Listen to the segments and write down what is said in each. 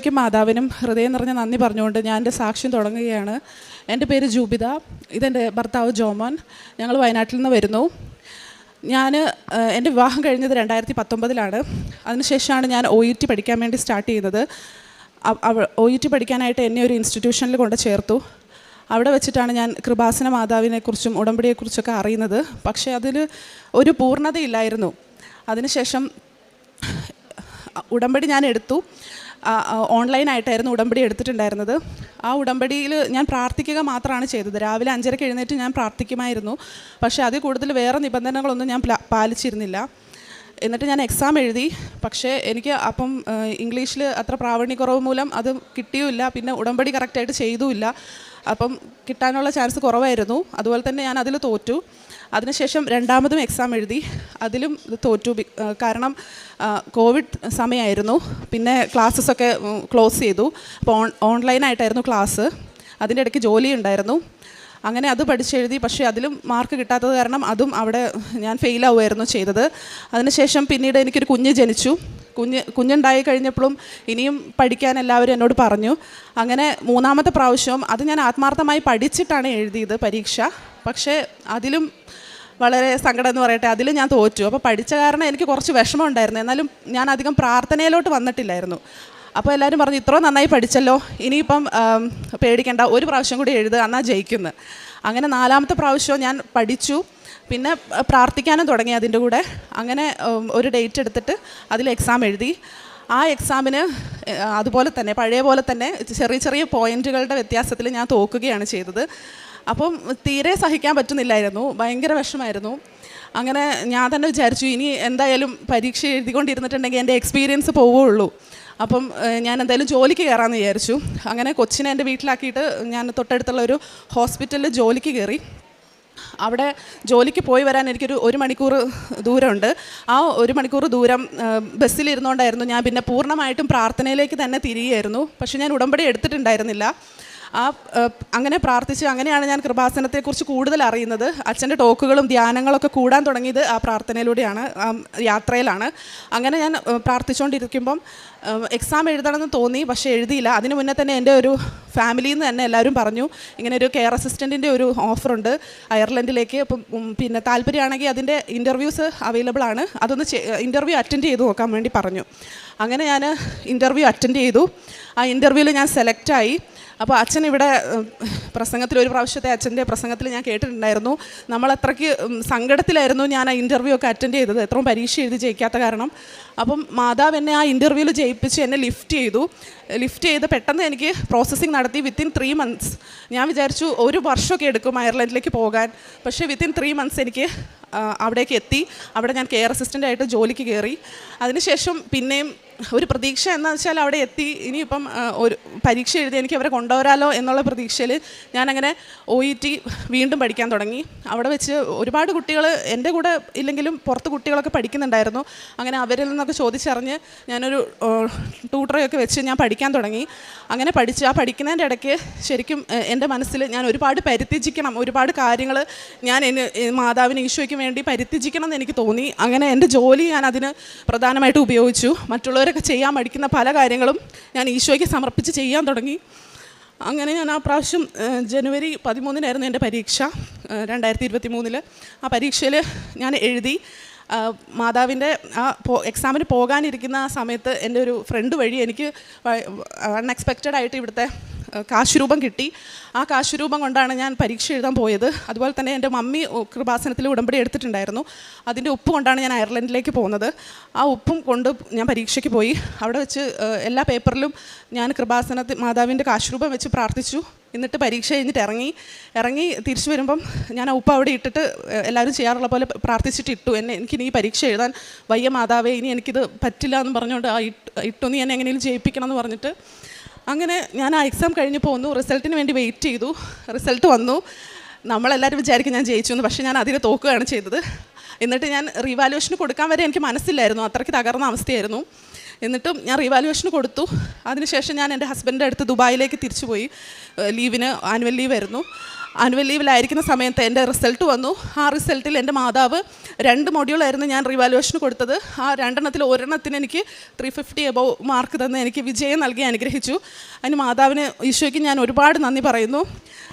ക്കും മാതാവിനും ഹൃദയം നിറഞ്ഞ നന്ദി പറഞ്ഞുകൊണ്ട് ഞാൻ എൻ്റെ സാക്ഷ്യം തുടങ്ങുകയാണ്. എൻ്റെ പേര് ജൂബിത, ഇതെൻ്റെ ഭർത്താവ് ജോമോൻ. ഞങ്ങൾ വയനാട്ടിൽ നിന്ന് വരുന്നു. എൻ്റെ വിവാഹം കഴിഞ്ഞത് 2019 അതിനുശേഷമാണ് ഞാൻ OET പഠിക്കാൻ വേണ്ടി സ്റ്റാർട്ട് ചെയ്തത്. OET പഠിക്കാനായിട്ട് എന്നെ ഒരു ഇൻസ്റ്റിറ്റ്യൂഷനിൽ കൊണ്ട് ചേർത്തു. അവിടെ വെച്ചിട്ടാണ് ഞാൻ കൃപാസന മാതാവിനെക്കുറിച്ചും ഉടമ്പടിയെക്കുറിച്ചൊക്കെ അറിയുന്നത്. പക്ഷേ അതിൽ ഒരു പൂർണ്ണതയില്ലായിരുന്നു. അതിനുശേഷം ഉടമ്പടി ഞാൻ എടുത്തു. ഓൺലൈനായിട്ടായിരുന്നു ഉടമ്പടി എടുത്തിട്ടുണ്ടായിരുന്നത്. ആ ഉടമ്പടിയിൽ ഞാൻ പ്രാർത്ഥിക്കുക മാത്രമാണ് ചെയ്തത്. രാവിലെ 5:30 എഴുന്നേറ്റ് ഞാൻ പ്രാർത്ഥിക്കുമായിരുന്നു. പക്ഷേ അതിൽ കൂടുതൽ വേറെ നിബന്ധനകളൊന്നും ഞാൻ പാലിച്ചിരുന്നില്ല. എന്നിട്ട് ഞാൻ എക്സാം എഴുതി. പക്ഷേ എനിക്ക് അപ്പം ഇംഗ്ലീഷിൽ അത്ര പ്രാവീണ്യക്കുറവ് മൂലം അത് കിട്ടിയുമില്ല. പിന്നെ ഉടമ്പടി കറക്റ്റായിട്ട് ചെയ്തുമില്ല. അപ്പം കിട്ടാനുള്ള ചാൻസ് കുറവായിരുന്നു. അതുപോലെ തന്നെ ഞാൻ അതിൽ തോറ്റു. അതിനുശേഷം രണ്ടാമതും എക്സാം എഴുതി, അതിലും തോറ്റു. കാരണം കോവിഡ് സമയമായിരുന്നു. പിന്നെ ക്ലാസ്സസൊക്കെ ക്ലോസ് ചെയ്തു. അപ്പോൾ ഓൺലൈനായിട്ടായിരുന്നു ക്ലാസ്. അതിൻ്റെ ഇടയ്ക്ക് ജോലി ഉണ്ടായിരുന്നു. അങ്ങനെ അത് പഠിച്ചെഴുതി. പക്ഷേ അതിലും മാർക്ക് കിട്ടാത്തത് കാരണം അതും അവിടെ ഞാൻ ഫെയിലാവുമായിരുന്നു ചെയ്തത്. അതിനുശേഷം പിന്നീട് എനിക്കൊരു കുഞ്ഞ് ജനിച്ചു. കുഞ്ഞുണ്ടായി കഴിഞ്ഞപ്പോഴും ഇനിയും പഠിക്കാൻ എല്ലാവരും എന്നോട് പറഞ്ഞു. അങ്ങനെ മൂന്നാമത്തെ പ്രാവശ്യവും അത് ഞാൻ ആത്മാർത്ഥമായി പഠിച്ചിട്ടാണ് എഴുതിയത് പരീക്ഷ. പക്ഷേ അതിലും വളരെ സങ്കടം എന്ന് പറയട്ടെ, അതിലും ഞാൻ തോറ്റു. അപ്പോൾ പഠിച്ച കാരണം എനിക്ക് കുറച്ച് വിഷമം ഉണ്ടായിരുന്നു. എന്നാലും ഞാൻ അധികം പ്രാർത്ഥനയിലോട്ട് വന്നിട്ടില്ലായിരുന്നു. അപ്പോൾ എല്ലാവരും പറഞ്ഞു, ഇത്രയും നന്നായി പഠിച്ചല്ലോ, ഇനിയിപ്പം പേടിക്കേണ്ട, ഒരു പ്രാവശ്യം കൂടി എഴുതുക, എന്നാൽ ജയിക്കുന്നു. അങ്ങനെ നാലാമത്തെ പ്രാവശ്യവും ഞാൻ പഠിച്ചു. പിന്നെ പ്രാർത്ഥിക്കാനും തുടങ്ങി അതിൻ്റെ കൂടെ. അങ്ങനെ ഒരു ഡേറ്റ് എടുത്തിട്ട് അതിൽ എക്സാം എഴുതി. ആ എക്സാമിന് അതുപോലെ തന്നെ പഴയ പോലെ തന്നെ ചെറിയ ചെറിയ പോയിൻറ്റുകളുടെ വ്യത്യാസത്തിൽ ഞാൻ തോക്കുകയാണ് ചെയ്തത്. അപ്പം തീരെ സഹിക്കാൻ പറ്റുന്നില്ലായിരുന്നു. ഭയങ്കര വിഷമമായിരുന്നു. അങ്ങനെ ഞാൻ തന്നെ വിചാരിച്ചു, ഇനി എന്തായാലും പരീക്ഷ എഴുതിക്കൊണ്ടിരുന്നിട്ടുണ്ടെങ്കിൽ എൻ്റെ എക്സ്പീരിയൻസ് പോവുകയുള്ളൂ. അപ്പം ഞാൻ എന്തായാലും ജോലിക്ക് കയറാമെന്ന് വിചാരിച്ചു. അങ്ങനെ കൊച്ചിനെ എൻ്റെ വീട്ടിലാക്കിയിട്ട് ഞാൻ തൊട്ടടുത്തുള്ള ഒരു ഹോസ്പിറ്റലിൽ ജോലിക്ക് കയറി. അവിടെ ജോലിക്ക് പോയി വരാൻ എനിക്കൊരു 1 മണിക്കൂർ ദൂരമുണ്ട്. ആ 1 മണിക്കൂർ ദൂരം ബസ്സിലിരുന്നുകൊണ്ടായിരുന്നു ഞാൻ പിന്നെ പൂർണ്ണമായിട്ടും പ്രാർത്ഥനയിലേക്ക് തന്നെ തിരികെയായിരുന്നു. പക്ഷേ ഞാൻ ഉടമ്പടി എടുത്തിട്ടുണ്ടായിരുന്നില്ല. അങ്ങനെ പ്രാർത്ഥിച്ച് അങ്ങനെയാണ് ഞാൻ കൃപാസനത്തെക്കുറിച്ച് കൂടുതൽ അറിയുന്നത്. അച്ഛൻ്റെ ടോക്കുകളും ധ്യാനങ്ങളൊക്കെ കൂടാൻ തുടങ്ങിയത് ആ പ്രാർത്ഥനയിലൂടെയാണ്, യാത്രയിലാണ്. അങ്ങനെ ഞാൻ പ്രാർത്ഥിച്ചുകൊണ്ടിരിക്കുമ്പം എക്സാം എഴുതണമെന്ന് തോന്നി, പക്ഷേ എഴുതിയില്ല. അതിന് മുന്നേ തന്നെ എൻ്റെ ഒരു ഫാമിലിയിൽ നിന്ന് തന്നെ എല്ലാവരും പറഞ്ഞു, ഇങ്ങനെ ഒരു കെയർ അസിസ്റ്റൻറ്റിൻ്റെ ഒരു ഓഫറുണ്ട് അയർലൻഡിലേക്ക്. പിന്നെ താല്പര്യമാണെങ്കിൽ അതിൻ്റെ ഇൻ്റർവ്യൂസ് അവൈലബിൾ ആണ്, അതൊന്ന് ഇൻ്റർവ്യൂ അറ്റൻഡ് ചെയ്ത് നോക്കാൻ വേണ്ടി പറഞ്ഞു. അങ്ങനെ ഞാൻ ഇൻ്റർവ്യൂ അറ്റൻഡ് ചെയ്തു. ആ ഇൻ്റർവ്യൂവിൽ ഞാൻ സെലക്റ്റായി. അപ്പോൾ അച്ഛൻ ഇവിടെ പ്രസംഗത്തിൽ, ഒരു പ്രാവശ്യത്തെ അച്ഛൻ്റെ പ്രസംഗത്തിൽ ഞാൻ കേട്ടിട്ടുണ്ടായിരുന്നു, നമ്മളത്രയ്ക്ക് സങ്കടത്തിലായിരുന്നു ഞാൻ ആ ഇൻ്റർവ്യൂ ഒക്കെ അറ്റൻഡ് ചെയ്തത്, എത്രയും പരീക്ഷ എഴുതി ജയിക്കാത്ത കാരണം. അപ്പം മാതാവ് എന്നെ ആ ഇൻ്റർവ്യൂവിൽ ജയിപ്പിച്ച് എന്നെ ലിഫ്റ്റ് ചെയ്ത് പെട്ടെന്ന് എനിക്ക് പ്രോസസ്സിങ് നടത്തി. Within 3 months. ഞാൻ വിചാരിച്ചു 1 വർഷമൊക്കെ എടുക്കും അയർലൻഡിലേക്ക് പോകാൻ. പക്ഷേ വിത്തിൻ 3 months എനിക്ക് അവിടേക്ക് എത്തി. അവിടെ ഞാൻ കെയർ അസിസ്റ്റൻ്റായിട്ട് ജോലിക്ക് കയറി. അതിനുശേഷം പിന്നെയും ഒരു പ്രതീക്ഷ എന്താണെന്ന് വെച്ചാൽ അവിടെ എത്തി, ഇനിയിപ്പം ഒരു പരീക്ഷ എഴുതി എനിക്ക് അവരെ കൊണ്ടുവരാലോ എന്നുള്ള പ്രതീക്ഷയിൽ ഞാനങ്ങനെ OET വീണ്ടും പഠിക്കാൻ തുടങ്ങി. അവിടെ വെച്ച് ഒരുപാട് കുട്ടികൾ എൻ്റെ കൂടെ ഇല്ലെങ്കിലും പുറത്ത് കുട്ടികളൊക്കെ പഠിക്കുന്നുണ്ടായിരുന്നു. അങ്ങനെ അവരിൽ നിന്നൊക്കെ ചോദിച്ചറിഞ്ഞ് ഞാനൊരു ട്യൂട്ടറൊക്കെ വെച്ച് ഞാൻ പഠിക്കാൻ തുടങ്ങി. അങ്ങനെ ആ പഠിക്കുന്നതിൻ്റെ ഇടയ്ക്ക് ശരിക്കും എൻ്റെ മനസ്സിൽ ഞാൻ ഒരുപാട് പരിത്യജിക്കണം, ഒരുപാട് കാര്യങ്ങൾ ഞാൻ മാതാവിന് ഈശോയ്ക്ക് വേണ്ടി പരിത്യജിക്കണം എന്ന് എനിക്ക് തോന്നി. അങ്ങനെ എൻ്റെ ജോലി ഞാൻ അതിന് പ്രധാനമായിട്ട് ഉപയോഗിച്ചു. മറ്റുള്ളവരൊക്കെ ചെയ്യാൻ മടിക്കുന്ന പല കാര്യങ്ങളും ഞാൻ ഈശോയ്ക്ക് സമർപ്പിച്ച് ചെയ്യാൻ തുടങ്ങി. അങ്ങനെ ഞാൻ ആ പ്രാവശ്യം ജനുവരി 13 എൻ്റെ പരീക്ഷ, 2023. ആ പരീക്ഷയിൽ ഞാൻ എഴുതി. മാതാവിൻ്റെ ആ എക്സാമിന് പോകാനിരിക്കുന്ന ആ സമയത്ത് എൻ്റെ ഒരു ഫ്രണ്ട് വഴി എനിക്ക് അൺഎക്സ്പെക്റ്റഡ് ആയിട്ട് ഇവിടുത്തെ കാശുരൂപം കിട്ടി. ആ കാശുരൂപം കൊണ്ടാണ് ഞാൻ പരീക്ഷ എഴുതാൻ പോയത്. അതുപോലെ തന്നെ എൻ്റെ മമ്മി കൃപാസനത്തിൽ ഉടമ്പടി എടുത്തിട്ടുണ്ടായിരുന്നു. അതിൻ്റെ ഉപ്പ് കൊണ്ടാണ് ഞാൻ അയർലൻഡിലേക്ക് പോകുന്നത്. ആ ഉപ്പും കൊണ്ട് ഞാൻ പരീക്ഷയ്ക്ക് പോയി. അവിടെ വെച്ച് എല്ലാ പേപ്പറിലും ഞാൻ കൃപാസനത്തിൽ മാതാവിൻ്റെ കാശുരൂപം വെച്ച് പ്രാർത്ഥിച്ചു. എന്നിട്ട് പരീക്ഷ കഴിഞ്ഞിട്ട് ഇറങ്ങി തിരിച്ചു വരുമ്പം ഞാൻ ആ ഉപ്പ് അവിടെ ഇട്ടിട്ട് എല്ലാവരും ചെയ്യാറുള്ള പോലെ പ്രാർത്ഥിച്ചിട്ട് ഇട്ടു. എനിക്കിനി ഈ പരീക്ഷ എഴുതാൻ വയ്യ മാതാവേ, ഇനി എനിക്കിത് പറ്റില്ല എന്ന് പറഞ്ഞുകൊണ്ട് ഇട്ടു, നീ എന്നെ എങ്ങനെയും ജയിപ്പിക്കണം എന്ന് പറഞ്ഞിട്ട് അങ്ങനെ ഞാൻ ആ എക്സാം കഴിഞ്ഞ് പോന്നു. റിസൾട്ടിന് വേണ്ടി വെയിറ്റ് ചെയ്തു. റിസൾട്ട് വന്നു. നമ്മളെല്ലാവരും വിചാരിക്കും ഞാൻ ജയിച്ചു എന്ന്, പക്ഷേ ഞാൻ അതിൽ തോക്കുകയാണ് ചെയ്തത്. എന്നിട്ട് ഞാൻ റീവാലുവേഷന് കൊടുക്കാൻ വരെ എനിക്ക് മനസ്സിലായിരുന്നു, അത്രയ്ക്ക് തകർന്ന അവസ്ഥയായിരുന്നു. എന്നിട്ടും ഞാൻ റീവാലുവേഷന് കൊടുത്തു. അതിനുശേഷം ഞാൻ എൻ്റെ ഹസ്ബൻഡിൻ്റെ അടുത്ത് ദുബായിലേക്ക് തിരിച്ചു പോയി. ലീവിന് ആനുവൽ ലീവ് ആയിരുന്നു. ആനുവൽ ലീവിലായിരിക്കുന്ന സമയത്ത് എൻ്റെ റിസൾട്ട് വന്നു. ആ റിസൾട്ടിൽ എൻ്റെ മാതാവ് 2 മൊഡ്യൂളായിരുന്നു ഞാൻ റീവാലുവേഷന് കൊടുത്തത്. ആ 2 ഒരെണ്ണത്തിന് എനിക്ക് 350 എബോവ് മാർക്ക് തന്ന് എനിക്ക് വിജയം നൽകി അനുഗ്രഹിച്ചു. അതിന് മാതാവിന്, ഈശോയ്ക്ക് ഞാൻ ഒരുപാട് നന്ദി പറയുന്നു.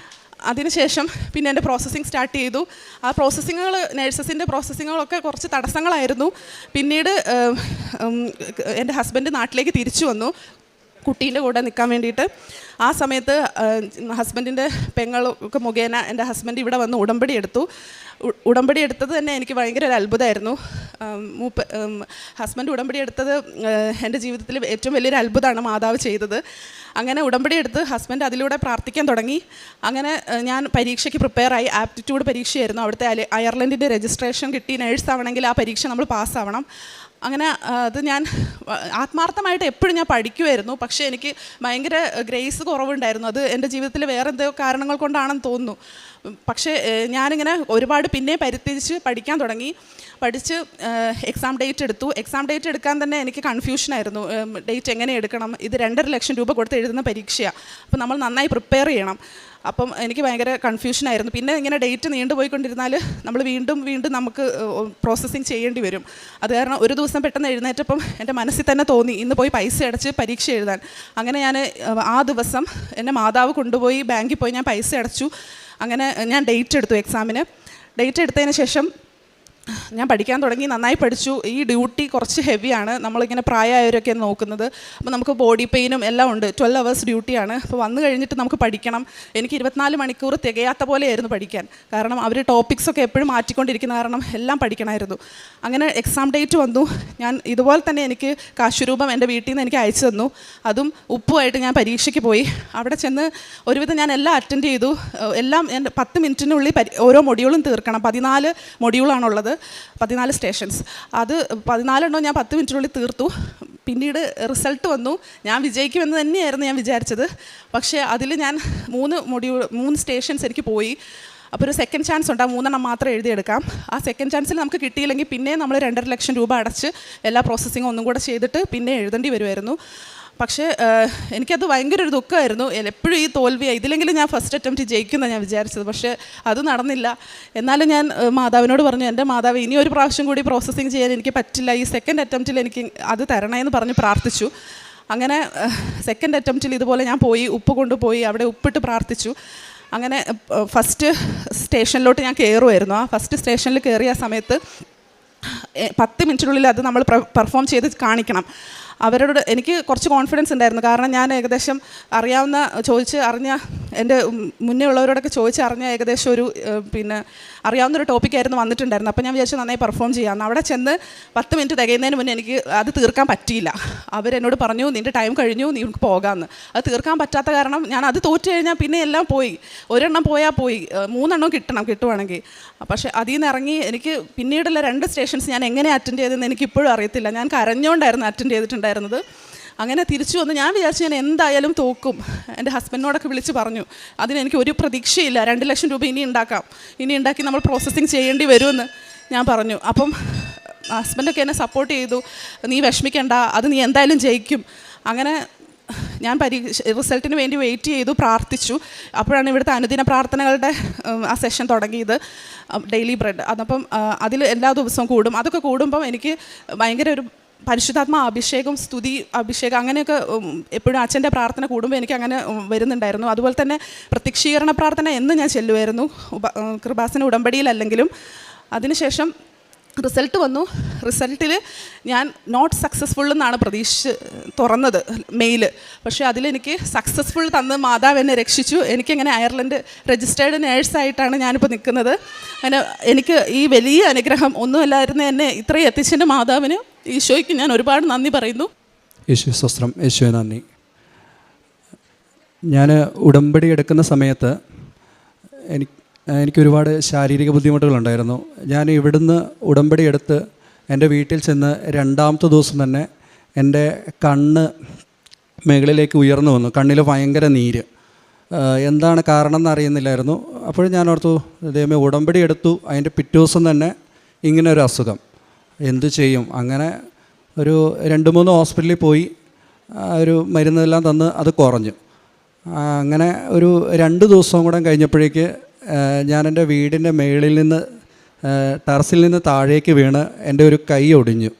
അതിനുശേഷം പിന്നെ എൻ്റെ പ്രോസസ്സിങ് സ്റ്റാർട്ട് ചെയ്തു. ആ പ്രോസസ്സിങ്ങുകൾ, നഴ്സസിൻ്റെ പ്രോസസ്സിങ്ങുകളൊക്കെ കുറച്ച് തടസ്സങ്ങളായിരുന്നു. പിന്നീട് എൻ്റെ ഹസ്ബൻഡ് നാട്ടിലേക്ക് തിരിച്ചു വന്നു കുട്ടീൻ്റെ കൂടെ നിൽക്കാൻ വേണ്ടിയിട്ട്. ആ സമയത്ത് ഹസ്ബൻഡിൻ്റെ പെങ്ങളൊക്കെ മുഖേന എൻ്റെ ഹസ്ബൻഡ് ഇവിടെ വന്ന് ഉടമ്പടി എടുത്തു. ഉടമ്പടി എടുത്തത് തന്നെ എനിക്ക് ഭയങ്കര ഒരു അത്ഭുതമായിരുന്നു. ഹസ്ബൻഡ് ഉടമ്പടി എടുത്തത് എൻ്റെ ജീവിതത്തിൽ ഏറ്റവും വലിയൊരു അത്ഭുതമാണ് മാതാവ് ചെയ്തത്. അങ്ങനെ ഉടമ്പടി എടുത്ത് ഹസ്ബൻഡ് അതിലൂടെ പ്രാർത്ഥിക്കാൻ തുടങ്ങി. അങ്ങനെ ഞാൻ പരീക്ഷയ്ക്ക് പ്രിപ്പയറായി. ആപ്റ്റിറ്റ്യൂഡ് പരീക്ഷയായിരുന്നു. അവിടുത്തെ അയർലൻഡിൻ്റെ രജിസ്ട്രേഷൻ കിട്ടി നേഴ്സ് ആവണമെങ്കിൽ ആ പരീക്ഷ നമ്മൾ പാസ്സാവണം. അങ്ങനെ അത് ഞാൻ ആത്മാർത്ഥമായിട്ട് എപ്പോഴും ഞാൻ പഠിക്കുമായിരുന്നു. പക്ഷേ എനിക്ക് ഭയങ്കര ഗ്രേസ് കുറവുണ്ടായിരുന്നു. അത് എൻ്റെ ജീവിതത്തിൽ വേറെ എന്തോ കാരണങ്ങൾ കൊണ്ടാണെന്ന് തോന്നുന്നു. പക്ഷേ ഞാനിങ്ങനെ ഒരുപാട് പിന്നെ പരിത്യജിച്ച് പഠിക്കാൻ തുടങ്ങി. പഠിച്ച് എക്സാം ഡേറ്റ് എടുത്തു. എക്സാം ഡേറ്റ് എടുക്കാൻ തന്നെ എനിക്ക് കൺഫ്യൂഷനായിരുന്നു. ഡേറ്റ് എങ്ങനെ എടുക്കണം? ഇത് 2.5 ലക്ഷം രൂപ കൊടുത്ത് എഴുതുന്ന പരീക്ഷയാണ്. അപ്പോൾ നമ്മൾ നന്നായി പ്രിപ്പയർ ചെയ്യണം. അപ്പം എനിക്ക് ഭയങ്കര കൺഫ്യൂഷനായിരുന്നു. പിന്നെ ഇങ്ങനെ ഡേറ്റ് നീണ്ടുപോയിക്കൊണ്ടിരുന്നാൽ നമ്മൾ വീണ്ടും നമുക്ക് പ്രോസസ്സിങ് ചെയ്യേണ്ടി വരും. അത് കാരണം ഒരു ദിവസം പെട്ടെന്ന് എഴുന്നേറ്റപ്പം എൻ്റെ മനസ്സിൽ തന്നെ തോന്നി ഇന്ന് പോയി പൈസ അടച്ച് പരീക്ഷ എഴുതാൻ. അങ്ങനെ ഞാൻ ആ ദിവസം എന്നെ മാതാവ് കൊണ്ടുപോയി ബാങ്കിൽ പോയി ഞാൻ പൈസ അടച്ചു. അങ്ങനെ ഞാൻ ഡേറ്റ് എടുത്തു എക്സാമിന്. ഡേറ്റ് എടുത്തതിന് ശേഷം ഞാൻ പഠിക്കാൻ തുടങ്ങി. നന്നായി പഠിച്ചു. ഈ ഡ്യൂട്ടി കുറച്ച് ഹെവിയാണ്. നമ്മളിങ്ങനെ പ്രായമായവരൊക്കെ നോക്കുന്നത്. അപ്പോൾ നമുക്ക് ബോഡി പെയിനും എല്ലാം ഉണ്ട്. 12 hours ഡ്യൂട്ടിയാണ്. അപ്പോൾ വന്നു കഴിഞ്ഞിട്ട് നമുക്ക് പഠിക്കണം. എനിക്ക് 24 മണിക്കൂർ തികയാത്ത പോലെയായിരുന്നു പഠിക്കാൻ. കാരണം അവർ ടോപ്പിക്സൊക്കെ എപ്പോഴും മാറ്റിക്കൊണ്ടിരിക്കുന്ന കാരണം എല്ലാം പഠിക്കണമായിരുന്നു. അങ്ങനെ എക്സാം ഡേറ്റ് വന്നു. ഞാൻ ഇതുപോലെ തന്നെ എനിക്ക് കാശുരൂപം എൻ്റെ വീട്ടിൽ നിന്ന് എനിക്ക് അയച്ചു തന്നു. അതും ഉപ്പുമായിട്ട് ഞാൻ പരീക്ഷയ്ക്ക് പോയി. അവിടെ ചെന്ന് ഒരുവിധം ഞാൻ എല്ലാം അറ്റൻഡ് ചെയ്തു. എല്ലാം 10 മിനിറ്റിനുള്ളിൽ ഓരോ മൊഡ്യൂളും തീർക്കണം. 14 മൊഡ്യൂളാണുള്ളത്, 14 സ്റ്റേഷൻസ്. അത് 14 ഞാൻ 10 മിനിറ്റിനുള്ളിൽ തീർത്തു. പിന്നീട് റിസൾട്ട് വന്നു. ഞാൻ വിജയിക്കുമെന്ന് തന്നെയായിരുന്നു ഞാൻ വിചാരിച്ചത്. പക്ഷേ അതിൽ ഞാൻ 3 സ്റ്റേഷൻസ് എനിക്ക് പോയി. അപ്പോൾ ഒരു സെക്കൻഡ് ചാൻസ് ഉണ്ട്. ആ 3 മാത്രം എഴുതിയെടുക്കാം. ആ സെക്കൻഡ് ചാൻസിൽ നമുക്ക് കിട്ടിയില്ലെങ്കിൽ പിന്നെ നമ്മൾ 2.5 ലക്ഷം രൂപ അടച്ച് എല്ലാ പ്രോസസ്സിങ്ങും ഒന്നും കൂടെ ചെയ്തിട്ട് പിന്നെ എഴുതേണ്ടി വരുമായിരുന്നു. പക്ഷേ എനിക്കത് ഭയങ്കര ഒരു ദുഃഖമായിരുന്നു. എപ്പോഴും ഈ തോൽവിയാണ്. ഇതിലെങ്കിലും ഞാൻ ഫസ്റ്റ് അറ്റംപ്റ്റ് ജയിക്കുമെന്നാണ് ഞാൻ വിചാരിച്ചത്. പക്ഷേ അത് നടന്നില്ല. എന്നാലും ഞാൻ മാതാവിനോട് പറഞ്ഞു, എൻ്റെ മാതാവ് ഇനി ഒരു പ്രാവശ്യം കൂടി പ്രോസസ്സിങ് ചെയ്യാൻ എനിക്ക് പറ്റില്ല. ഈ സെക്കൻഡ് അറ്റംപ്റ്റിൽ എനിക്ക് അത് തരണേന്ന് പറഞ്ഞ് പ്രാർത്ഥിച്ചു. അങ്ങനെ സെക്കൻഡ് അറ്റംപ്റ്റിൽ ഇതുപോലെ ഞാൻ പോയി, ഉപ്പ് കൊണ്ടുപോയി അവിടെ ഉപ്പിട്ട് പ്രാർത്ഥിച്ചു. അങ്ങനെ ഫസ്റ്റ് സ്റ്റേഷനിലോട്ട് ഞാൻ കയറുമായിരുന്നു. ആ ഫസ്റ്റ് സ്റ്റേഷനിൽ കയറിയ സമയത്ത് 10 മിനിറ്റിനുള്ളിൽ അത് നമ്മൾ പെർഫോം ചെയ്ത് കാണിക്കണം. അവരോട് എനിക്ക് കുറച്ച് കോൺഫിഡൻസ് ഉണ്ടായിരുന്നു. കാരണം ഞാൻ ഏകദേശം അറിഞ്ഞ എൻ്റെ മുന്നേ ഉള്ളവരോടൊക്കെ ചോദിച്ചറിഞ്ഞ ഏകദേശം ഒരു അറിയാവുന്നൊരു ടോപ്പിക്കായിരുന്നു വന്നിട്ടുണ്ടായിരുന്നു. അപ്പോൾ ഞാൻ വിചാരിച്ചു നന്നായി പെർഫോം ചെയ്യാമെന്ന്. അവിടെ ചെന്ന് 10 മിനിറ്റ് തികയുന്നതിന് മുന്നേ എനിക്ക് അത് തീർക്കാൻ പറ്റിയില്ല. അവരെന്നോട് പറഞ്ഞു നിൻ്റെ ടൈം കഴിഞ്ഞു, നീക്ക് പോകാമെന്ന്. അത് തീർക്കാൻ പറ്റാത്ത കാരണം ഞാൻ അത് തോറ്റു കഴിഞ്ഞാൽ പിന്നെ എല്ലാം പോയി. ഒരെണ്ണം പോയാൽ പോയി, 3 കിട്ടുവാണെങ്കിൽ. പക്ഷേ അതിൽ നിന്ന് ഇറങ്ങി എനിക്ക് പിന്നീടുള്ള 2 സ്റ്റേഷൻസ് ഞാൻ എങ്ങനെ അറ്റൻഡ് ചെയ്തതെന്ന് എനിക്കിപ്പോഴും അറിയത്തില്ല. ഞാൻ കരഞ്ഞുകൊണ്ടായിരുന്നു അറ്റൻഡ് ചെയ്തിട്ടുണ്ടായിരുന്നത്. അങ്ങനെ തിരിച്ചു വന്ന് ഞാൻ വിചാരിച്ചു ഞാൻ എന്തായാലും തോക്കും. എൻ്റെ ഹസ്ബൻഡിനോടൊക്കെ വിളിച്ച് പറഞ്ഞു. അതിനെനിക്ക് ഒരു പ്രതീക്ഷയില്ല. 2 ലക്ഷം രൂപ ഇനി ഉണ്ടാക്കി നമ്മൾ പ്രോസസ്സിങ് ചെയ്യേണ്ടി വരുമെന്ന് ഞാൻ പറഞ്ഞു. അപ്പം ഹസ്ബൻഡൊക്കെ എന്നെ സപ്പോർട്ട് ചെയ്തു. നീ വിഷമിക്കണ്ട, അത് നീ എന്തായാലും ജയിക്കും. അങ്ങനെ ഞാൻ റിസൾട്ടിന് വേണ്ടി വെയിറ്റ് ചെയ്തു, പ്രാർത്ഥിച്ചു. അപ്പോഴാണ് ഇവിടുത്തെ അനുദിന പ്രാർത്ഥനകളുടെ ആ സെഷൻ തുടങ്ങിയത്, ഡെയിലി ബ്രെഡ്. അതപ്പം അതിൽ എല്ലാ ദിവസവും കൂടും. അതൊക്കെ കൂടുമ്പം എനിക്ക് ഭയങ്കര ഒരു പരിശുദ്ധാത്മാ അഭിഷേകം, സ്തുതി അഭിഷേകം, അങ്ങനെയൊക്കെ എപ്പോഴും അച്ഛൻ്റെ പ്രാർത്ഥന കൂടുമ്പോൾ എനിക്ക് അങ്ങനെ വരുന്നുണ്ടായിരുന്നു. അതുപോലെ തന്നെ പ്രത്യക്ഷീകരണ പ്രാർത്ഥന എന്ന് ഞാൻ ചെല്ലുമായിരുന്നു, കൃപാസന ഉടമ്പടിയിലല്ലെങ്കിലും. അതിനുശേഷം റിസൾട്ട് വന്നു. റിസൾട്ടിൽ ഞാൻ നോട്ട് സക്സസ്ഫുൾ എന്നാണ് തുറന്നത് മെയില്. പക്ഷേ അതിലെനിക്ക് സക്സസ്ഫുൾ തന്ന് മാതാവ് എന്നെ രക്ഷിച്ചു. എനിക്കങ്ങനെ അയർലൻഡ് രജിസ്റ്റേർഡ് നേഴ്സായിട്ടാണ് ഞാനിപ്പോൾ നിൽക്കുന്നത്. അങ്ങനെ എനിക്ക് ഈ വലിയ അനുഗ്രഹം ഒന്നുമല്ലായിരുന്നു എന്നെ ഇത്രയും എത്തിച്ചതിൻ്റെ മാതാവിന്, ഈശോയ്ക്ക് ഞാൻ ഒരുപാട് നന്ദി പറയുന്നു. യേശു സ്വസ്ത്രം, യേശുവെ നന്ദി. ഞാൻ ഉടമ്പടി എടുക്കുന്ന സമയത്ത് എനിക്കൊരുപാട് ശാരീരിക ബുദ്ധിമുട്ടുകളുണ്ടായിരുന്നു. ഞാൻ ഇവിടുന്ന് ഉടമ്പടി എടുത്ത് എൻ്റെ വീട്ടിൽ ചെന്ന് 2ാമത്തെ ദിവസം തന്നെ എൻ്റെ കണ്ണ് മുകളിലേക്ക് ഉയർന്നു വന്നു. കണ്ണിൽ ഭയങ്കര നീര്. എന്താണ് കാരണം എന്നറിയുന്നില്ലായിരുന്നു. അപ്പോൾ ഞാൻ ഓർത്തു, ദൈവമേ, ഉടമ്പടി എടുത്തു, അതിൻ്റെ പിറ്റേ ദിവസം തന്നെ ഇങ്ങനെ ഒരു അസുഖം, എന്തു ചെയ്യും? അങ്ങനെ ഒരു 2-3 ഹോസ്പിറ്റലിൽ പോയി ഒരു മരുന്നെല്ലാം തന്ന് അത് കുറഞ്ഞു. അങ്ങനെ ഒരു 2 ദിവസം കൂടെ കഴിഞ്ഞപ്പോഴേക്ക് ഞാൻ എൻ്റെ വീടിൻ്റെ മേളിൽ നിന്ന് ടെറസിൽ നിന്ന് താഴേക്ക് വീണ് എൻ്റെ ഒരു കൈ ഒടിഞ്ഞു.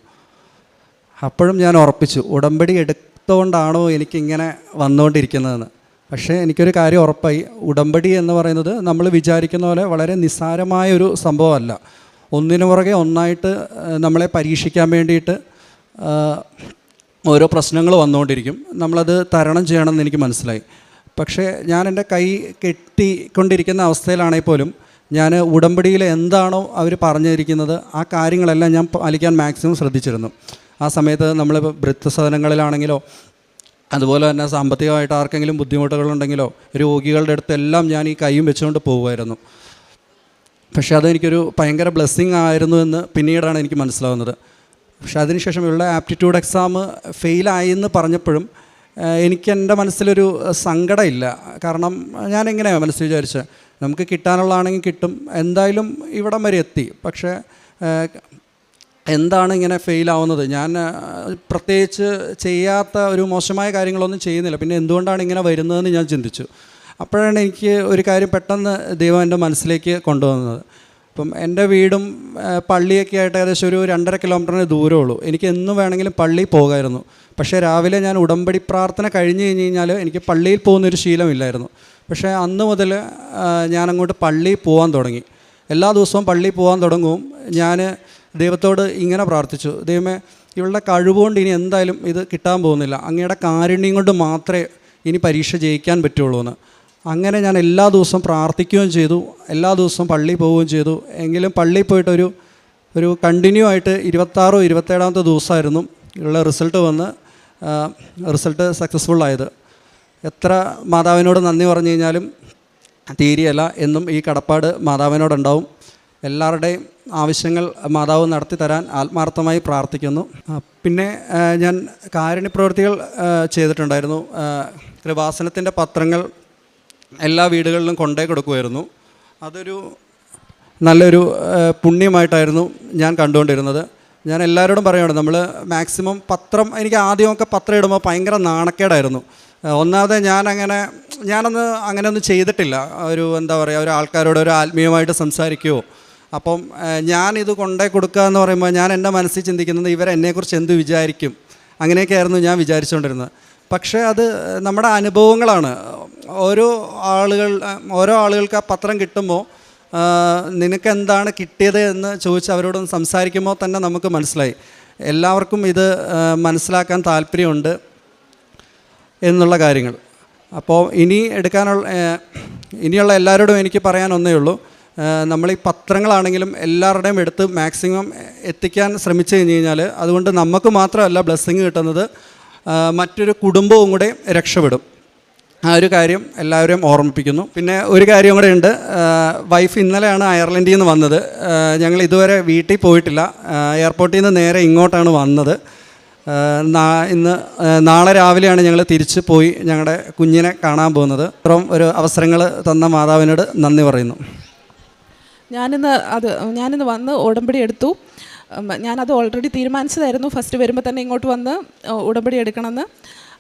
അപ്പോഴും ഞാൻ ഉറപ്പിച്ചു ഉടമ്പടി എടുത്തുകൊണ്ടാണോ എനിക്കിങ്ങനെ വന്നുകൊണ്ടിരിക്കുന്നതെന്ന്. പക്ഷേ എനിക്കൊരു കാര്യം ഉറപ്പായി, ഉടമ്പടി എന്ന് പറയുന്നത് നമ്മൾ വിചാരിക്കുന്ന പോലെ വളരെ നിസ്സാരമായൊരു സംഭവമല്ല. ഒന്നിനു പുറകെ ഒന്നായിട്ട് നമ്മളെ പരീക്ഷിക്കാൻ വേണ്ടിയിട്ട് ഓരോ പ്രശ്നങ്ങൾ വന്നുകൊണ്ടിരിക്കും. നമ്മളത് തരണം ചെയ്യണമെന്ന് എനിക്ക് മനസ്സിലായി. പക്ഷേ ഞാൻ എൻ്റെ കൈ കെട്ടിക്കൊണ്ടിരിക്കുന്ന അവസ്ഥയിലാണെങ്കിൽ പോലും ഞാൻ ഉടമ്പടിയിൽ എന്താണോ അവർ പറഞ്ഞിരിക്കുന്നത് ആ കാര്യങ്ങളെല്ലാം ഞാൻ പാലിക്കാൻ മാക്സിമം ശ്രദ്ധിച്ചിരുന്നു. ആ സമയത്ത് നമ്മൾ വൃദ്ധസദനങ്ങളിലാണെങ്കിലോ അതുപോലെ തന്നെ സാമ്പത്തികമായിട്ട് ആർക്കെങ്കിലും ബുദ്ധിമുട്ടുകളുണ്ടെങ്കിലോ രോഗികളുടെ അടുത്തെല്ലാം ഞാൻ ഈ കൈയും വെച്ചുകൊണ്ട് പോകുമായിരുന്നു. പക്ഷേ അതെനിക്കൊരു ഭയങ്കര ബ്ലെസ്സിങ് ആയിരുന്നു എന്ന് പിന്നീടാണ് എനിക്ക് മനസ്സിലാവുന്നത്. പക്ഷേ അതിനുശേഷം ഇവളുടെ ആപ്റ്റിറ്റ്യൂഡ് എക്സാം ഫെയിലായി എന്ന് പറഞ്ഞപ്പോഴും എനിക്ക് എൻ്റെ മനസ്സിലൊരു സങ്കടമില്ല. കാരണം ഞാനെങ്ങനെയാണ് മനസ്സിൽ വിചാരിച്ചത്, നമുക്ക് കിട്ടാനുള്ളതാണെങ്കിൽ കിട്ടും, എന്തായാലും ഇവിടം വരെ എത്തി. പക്ഷേ എന്താണ് ഇങ്ങനെ ഫെയിലാവുന്നത്? ഞാൻ പ്രത്യേകിച്ച് ചെയ്യാത്ത ഒരു മോശമായ കാര്യങ്ങളൊന്നും ചെയ്യുന്നില്ല, പിന്നെ എന്തുകൊണ്ടാണ് ഇങ്ങനെ വരുന്നതെന്ന് ഞാൻ ചിന്തിച്ചു. അപ്പോഴാണ് എനിക്ക് ഒരു കാര്യം പെട്ടെന്ന് ദൈവം എൻ്റെ മനസ്സിലേക്ക് കൊണ്ടുവന്നത്. ഇപ്പം എൻ്റെ വീടും പള്ളിയൊക്കെ ആയിട്ട് ഏകദേശം ഒരു 2.5 കിലോമീറ്ററിന് ദൂരമുള്ളൂ. എനിക്ക് എന്ന് വേണമെങ്കിലും പള്ളിയിൽ പോകാമായിരുന്നു. പക്ഷേ രാവിലെ ഞാൻ ഉടമ്പടി പ്രാർത്ഥന കഴിഞ്ഞ് കഴിഞ്ഞാൽ എനിക്ക് പള്ളിയിൽ പോകുന്നൊരു ശീലമില്ലായിരുന്നു. പക്ഷേ അന്ന് മുതൽ ഞാൻ അങ്ങോട്ട് പള്ളിയിൽ പോകാൻ തുടങ്ങി. എല്ലാ ദിവസവും പള്ളിയിൽ പോകാൻ തുടങ്ങും. ഞാൻ ദൈവത്തോട് ഇങ്ങനെ പ്രാർത്ഥിച്ചു, ദൈവമേ ഇവളുടെ കഴിവുകൊണ്ട് ഇനി എന്തായാലും ഇത് കിട്ടാൻ പോകുന്നില്ല, അങ്ങയുടെ കാരുണ്യം കൊണ്ട് മാത്രമേ ഇനി പരീക്ഷ ജയിക്കാൻ പറ്റുള്ളൂ എന്ന്. അങ്ങനെ ഞാൻ എല്ലാ ദിവസവും പ്രാർത്ഥിക്കുകയും ചെയ്തു, എല്ലാ ദിവസവും പള്ളിയിൽ പോവുകയും ചെയ്തു. എങ്കിലും പള്ളിയിൽ പോയിട്ടൊരു കണ്ടിന്യൂ ആയിട്ട് 26 27ാമത്തെ ദിവസമായിരുന്നു ഉള്ള റിസൾട്ട് വന്ന് റിസൾട്ട് സക്സസ്ഫുള്ളായത്. എത്ര മാതാവിനോട് നന്ദി പറഞ്ഞു കഴിഞ്ഞാലും തീരെയല്ല. എന്നും ഈ കടപ്പാട് മാതാവിനോടുണ്ടാവും. എല്ലാവരുടെയും ആവശ്യങ്ങൾ മാതാവ് നടത്തി തരാൻ ആത്മാർത്ഥമായി പ്രാർത്ഥിക്കുന്നു. പിന്നെ ഞാൻ കാരുണ്യപ്രവൃത്തികൾ ചെയ്തിട്ടുണ്ടായിരുന്നു. കൃപാസനത്തിൻ്റെ പത്രങ്ങൾ എല്ലാ വീടുകളിലും കൊണ്ടേ കൊടുക്കുമായിരുന്നു. അതൊരു നല്ലൊരു പുണ്യമായിട്ടായിരുന്നു ഞാൻ കണ്ടുകൊണ്ടിരുന്നത്. ഞാൻ എല്ലാവരോടും പറയുകയാണ്, നമ്മൾ മാക്സിമം പത്രം, എനിക്ക് ആദ്യമൊക്കെ പത്രം ഇടുമ്പോൾ ഭയങ്കര നാണക്കേടായിരുന്നു. ഒന്നാമത് ഞാനൊന്ന് അങ്ങനെയൊന്നും ചെയ്തിട്ടില്ല. എന്താ പറയുക, ഒരു ആൾക്കാരോട് ഒരു ആത്മീയമായിട്ട് സംസാരിക്കുമോ. അപ്പം ഞാനിത് കൊണ്ടേ കൊടുക്കുക എന്ന് പറയുമ്പോൾ ഞാൻ എൻ്റെ മനസ്സിൽ ചിന്തിക്കുന്നത് ഇവരെന്നെക്കുറിച്ച് എന്ത് വിചാരിക്കും, അങ്ങനെയൊക്കെയായിരുന്നു ഞാൻ വിചാരിച്ചുകൊണ്ടിരുന്നത്. പക്ഷേ അത് നമ്മുടെ അനുഭവങ്ങളാണ്. ഓരോ ആളുകൾക്ക് ആ പത്രം കിട്ടുമ്പോൾ നിനക്ക് എന്താണ് കിട്ടിയത് എന്ന് ചോദിച്ച് അവരോടൊന്ന് സംസാരിക്കുമ്പോൾ തന്നെ നമുക്ക് മനസ്സിലായി എല്ലാവർക്കും ഇത് മനസ്സിലാക്കാൻ താല്പര്യമുണ്ട് എന്നുള്ള കാര്യങ്ങൾ. അപ്പോൾ ഇനിയുള്ള എല്ലാവരോടും എനിക്ക് പറയാൻ ഒന്നേ ഉള്ളൂ, നമ്മൾ ഈ പത്രങ്ങളാണെങ്കിലും എല്ലാവരുടെയും എടുത്ത് മാക്സിമം എത്തിക്കാൻ ശ്രമിച്ചു കഴിഞ്ഞ് കഴിഞ്ഞാൽ അതുകൊണ്ട് നമുക്ക് മാത്രമല്ല ബ്ലെസ്സിങ് കിട്ടുന്നത്, മറ്റൊരു കുടുംബവും കൂടെ രക്ഷപ്പെടും. ആ ഒരു കാര്യം എല്ലാവരെയും ഓർമ്മിപ്പിക്കുന്നു. പിന്നെ ഒരു കാര്യം കൂടെ ഉണ്ട്. വൈഫ് ഇന്നലെയാണ് അയർലൻഡിൽ നിന്ന് വന്നത്. ഞങ്ങൾ ഇതുവരെ വീട്ടിൽ പോയിട്ടില്ല. എയർപോർട്ടിൽ നിന്ന് നേരെ ഇങ്ങോട്ടാണ് വന്നത്. നാളെ രാവിലെയാണ് ഞങ്ങൾ തിരിച്ച് പോയി ഞങ്ങളുടെ കുഞ്ഞിനെ കാണാൻ പോകുന്നത്. അത്രയും ഒരു അവസരങ്ങൾ തന്ന മാതാവിനോട് നന്ദി പറയുന്നു. ഞാനിന്ന് വന്ന് ഉടമ്പടി എടുത്തു. ഞാനത് ഓൾറെഡി തീരുമാനിച്ചതായിരുന്നു, ഫസ്റ്റ് വരുമ്പോൾ തന്നെ ഇങ്ങോട്ട് വന്ന് ഉടമ്പടി എടുക്കണമെന്ന്.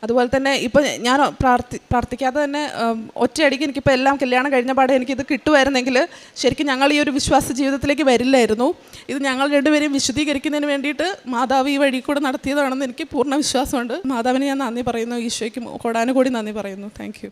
അതുപോലെ തന്നെ ഇപ്പോൾ ഞാൻ പ്രാർത്ഥിക്കാതെ തന്നെ ഒറ്റയടിക്ക് എനിക്കിപ്പോൾ എല്ലാം കല്യാണം കഴിഞ്ഞ പാടെ എനിക്കിത് കിട്ടുമായിരുന്നെങ്കിൽ ശരിക്കും ഞങ്ങൾ ഈ ഒരു വിശ്വാസ ജീവിതത്തിലേക്ക് വരില്ലായിരുന്നു. ഇത് ഞങ്ങൾ രണ്ടുപേരെയും വിശദീകരിക്കുന്നതിന് വേണ്ടിയിട്ട് മാതാവ് ഈ വഴി കൂടെ നടത്തിയതാണെന്ന് എനിക്ക് പൂർണ്ണ വിശ്വാസമുണ്ട്. മാതാവിന് ഞാൻ നന്ദി പറയുന്നു. ഈശോയ്ക്ക് കോടാനുകൂടി നന്ദി പറയുന്നു. Thank you.